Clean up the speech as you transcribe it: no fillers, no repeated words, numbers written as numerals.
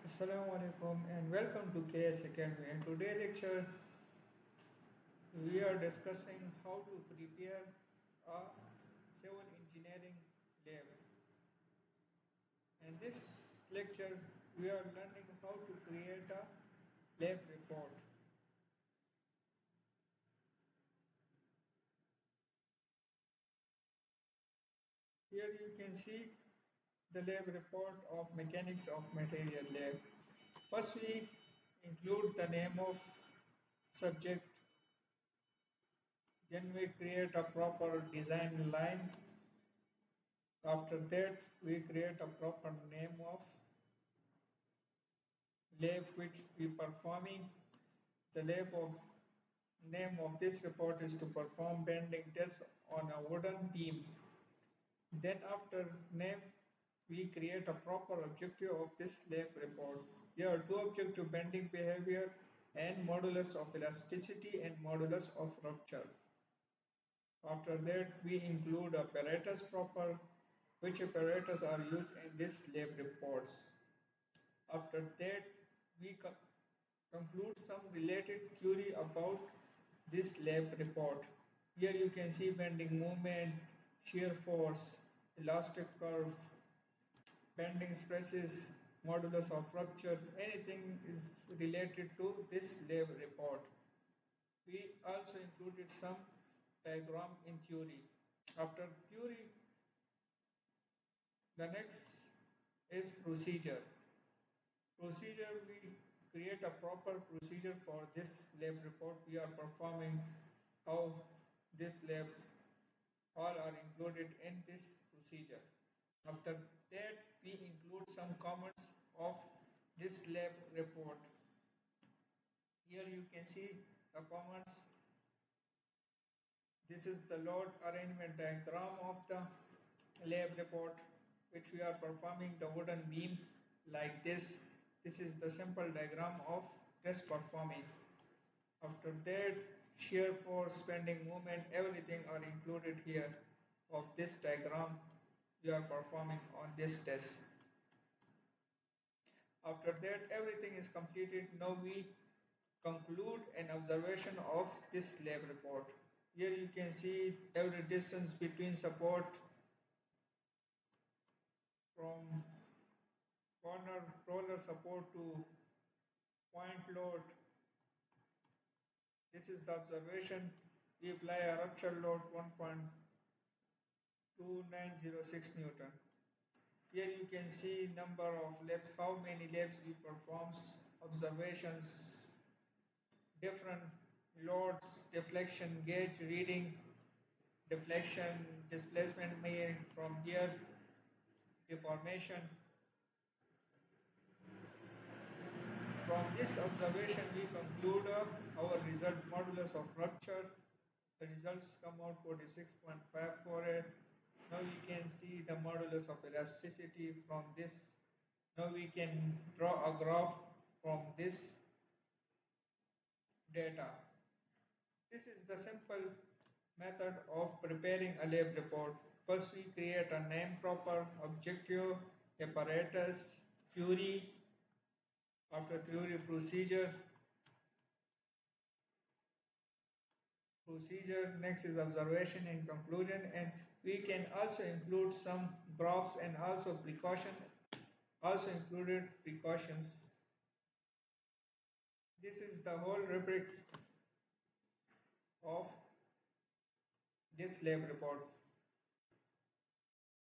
Assalamu alaikum and welcome to KS Academy. In today's lecture, we are discussing how to prepare a civil engineering lab. In this lecture, we are learning how to create a lab report. Here you can see the lab report of mechanics of material lab. First, we include the name of subject. Then we create a proper design line. After that, we create a proper name of lab which we performing. The lab of name of this report is to perform bending tests on a wooden beam. Then after name, we create a proper objective of this lab report. There are two objectives: bending behavior and modulus of elasticity and modulus of rupture. After that, we include apparatus proper, which apparatus are used in this lab reports. After that, we conclude some related theory about this lab report. Here you can see bending moment, shear force, elastic curve, bending stresses, modulus of rupture, anything is related to this lab report. We also included some diagram in theory. After theory, the next is procedure. Procedure, we create a proper procedure for this lab report. We are performing how this lab all are included in this procedure. After that, we include some comments of this lab report. Here you can see the comments. This is the load arrangement diagram of the lab report, which we are performing the wooden beam like this. This is the simple diagram of test performing. After that, shear force, bending moment, everything are included here of this diagram we are performing on this test. After that, everything is completed. Now we conclude an observation of this lab report. Here you can see every distance between support from corner roller support to point load. This is the observation. We apply a rupture load 1.2906 Newton. Here you can see number of labs, how many labs we perform, observations, different loads, deflection gauge reading, deflection, displacement made from here, deformation. From this observation, we conclude our result modulus of rupture. The results come out 46.548. Now we can see the modulus of elasticity from this. Now we can draw a graph from this data. This is the simple method of preparing a lab report. First, we create a name proper, objective, apparatus, theory. After theory, procedure. Next is observation and conclusion, and we can also include some graphs and also included precautions. This is the whole rubrics of this lab report.